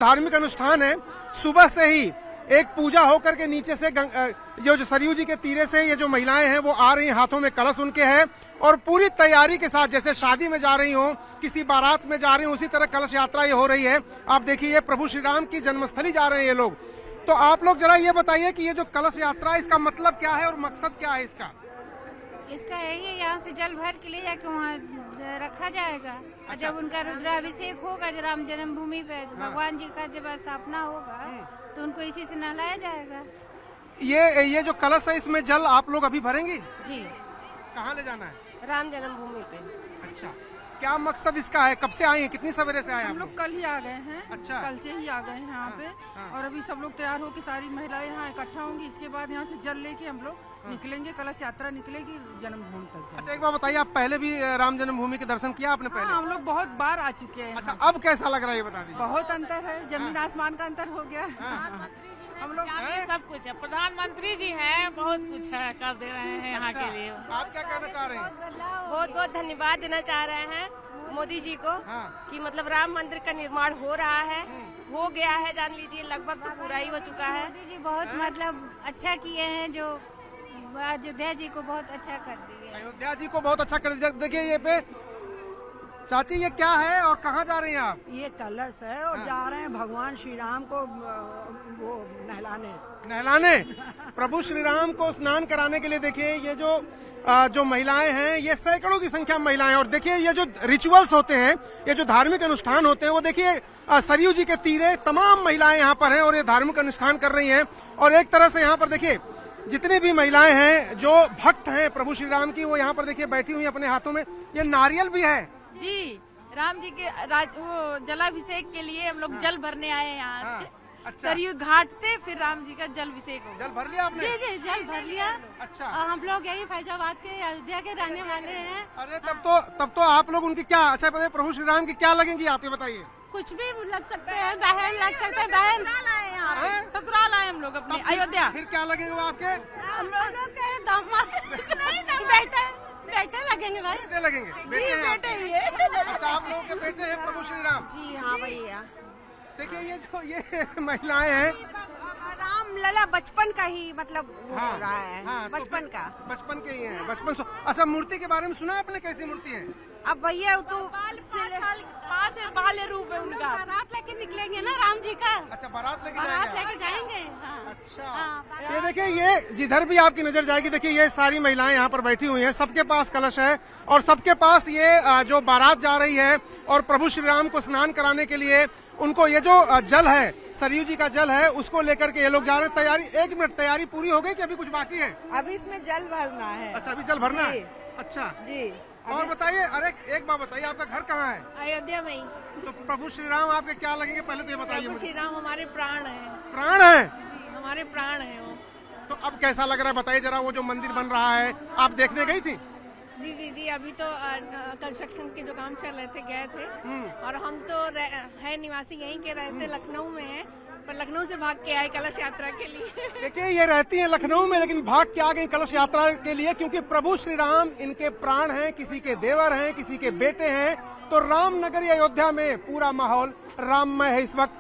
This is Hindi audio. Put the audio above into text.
धार्मिक अनुष्ठान है। सुबह से ही एक पूजा होकर के नीचे से जो सरयू जी के तीरे से ये जो महिलाएं हैं वो आ रही हैं, हाथों में कलश उनके हैं और पूरी तैयारी के साथ जैसे शादी में जा रही हो, किसी बारात में जा रही हो, उसी तरह कलश यात्रा ये हो रही है। आप देखिए ये प्रभु श्री राम की जन्मस्थली जा रहे हैं ये लोग। तो आप लोग जरा ये बताइए कि ये जो कलश यात्रा है इसका मतलब क्या है और मकसद क्या है इसका? इसका यही है, यहाँ से जल भर के ले जाके वहाँ रखा जाएगा और जब उनका रुद्राभिषेक होगा, जब राम जन्मभूमि पे भगवान जी का जब स्थापना होगा तो उनको इसी से नहलाया जाएगा। ये जो कलश है इसमें जल आप लोग अभी भरेंगी? जी। कहाँ ले जाना है? राम जन्मभूमि पे। अच्छा, क्या मकसद इसका है? कब से आए हैं? कितनी सवेरे से आए हैं? हम लोग कल ही आ गए हैं। अच्छा, कल से ही आ गए हैं यहाँ पे। और अभी सब लोग तैयार होकर सारी महिलाएं यहाँ इकट्ठा होंगी। इसके बाद यहाँ से जल लेके हम लोग निकलेंगे, कलश यात्रा निकलेगी जन्मभूमि तक। अच्छा एक बार बताइए, आप पहले भी राम जन्मभूमि के दर्शन किया आपने पहले? हम लोग बहुत बार आ चुके हैं। अच्छा, अब कैसा लग रहा है ये बता दीजिए। बहुत अंतर है, जमीन आसमान का अंतर हो गया। हम लोग सब कुछ है, प्रधानमंत्री जी हैं, बहुत कुछ है कर दे रहे हैं यहाँ के लिए। आप क्या कहना चाह रहे हैं? बहुत बहुत धन्यवाद देना चाह रहे हैं मोदी जी को कि मतलब राम मंदिर का निर्माण हो रहा है, हो गया है, जान लीजिए लगभग तो पूरा ही हो चुका है। मोदी जी बहुत मतलब अच्छा किए हैं, जो अयोध्या जी को बहुत अच्छा कर दिए। अयोध्या जी को बहुत अच्छा कर दिया। देखिए ये पे चाची, ये क्या है और कहाँ जा रही हैं आप? ये कलश है और जा रहे हैं भगवान श्री राम को वो नहलाने प्रभु श्री राम को स्नान कराने के लिए। देखिए ये जो महिलाएं हैं, ये सैकड़ों की संख्या में महिलाएं, और देखिए ये जो रिचुअल्स होते हैं, ये जो धार्मिक अनुष्ठान होते हैं, वो देखिए सरयू जी के तीरे तमाम महिलाएं यहाँ पर हैं और ये धार्मिक अनुष्ठान कर रही हैं। और एक तरह से यहाँ पर देखिए जितनी भी महिलाएं हैं जो भक्त हैं प्रभु श्री राम की, वो यहाँ पर देखिए बैठी हुई अपने हाथों में ये नारियल भी है। जी, राम जी के वो जलाभिषेक के लिए हम लोग जल भरने आए हैं यहाँ से। अच्छा। सरयू घाट से फिर राम जी का जलाभिषेक होगा। जल भर लिया आपने? जी जी, जल भर लिया। अच्छा, हम लोग यही फैजाबाद के अयोध्या के रहने वाले हैं। अरे तब तो आप लोग उनकी क्या अच्छा बताइए, प्रभु श्री राम की क्या लगेंगी आप ये बताइए? कुछ भी लग सकते हैं, बहन लग सकते हैं, बहन आए यहाँ पे, ससुराल आए हम लोग अपने अयोध्या। फिर क्या लगेंगे वो आपके? हम लोग के दामाद बेटे लगेंगे भाई। बेटे लगेंगे? जी बेटे ही है। अच्छा, आप लोगों के बेटे हैं प्रभु श्री राम? जी हाँ भैया। देखिए ये जो ये महिलाएं हैं, राम लला बचपन का ही मतलब वो हो रहा है, बचपन का। बचपन के ही हैं, बचपन। अच्छा, मूर्ति के बारे में सुना आपने? कैसी मूर्ति है? अब भैया तो पास है, बाल्य रूप है उनका। बारात लेके निकलेंगे ना राम जी का। अच्छा, बारात लेके जाएंगे। अच्छा, ये देखिए ये जिधर भी आपकी नजर जाएगी, देखिए ये सारी महिलाएं यहाँ पर बैठी हुई हैं, सबके पास कलश है और सबके पास ये जो बारात जा रही है और प्रभु श्री राम को स्नान कराने के लिए उनको ये जो जल है, सरयू जी का जल है, उसको लेकर के ये लोग जा रहे हैं। तैयारी, एक मिनट, तैयारी पूरी हो गई कि अभी कुछ बाकी है? अभी इसमें जल भरना है। अच्छा, अभी जल भरना है। अच्छा जी। और बताइए, अरे एक बात बताइए, आपका घर कहाँ है? अयोध्या में ही। तो प्रभु श्री राम आपके क्या लगेंगे पहले तो ये बताइए। प्रभु श्री राम हमारे प्राण है। प्राण है? हमारे प्राण है वो। तो अब कैसा लग रहा है बताइए जरा, वो जो मंदिर बन रहा है आप देखने गई थी? जी जी जी, अभी तो कंस्ट्रक्शन के जो काम चल रहे थे गए थे और हम तो है निवासी यहीं के रहते, लखनऊ में है, पर लखनऊ से भाग के आए कलश यात्रा के लिए। देखिए ये रहती हैं लखनऊ में, लेकिन भाग के आ गई कलश यात्रा के लिए, क्योंकि प्रभु श्री राम इनके प्राण हैं, किसी के देवर हैं, किसी के बेटे हैं। तो रामनगरी अयोध्या में पूरा माहौल राममय है इस वक्त।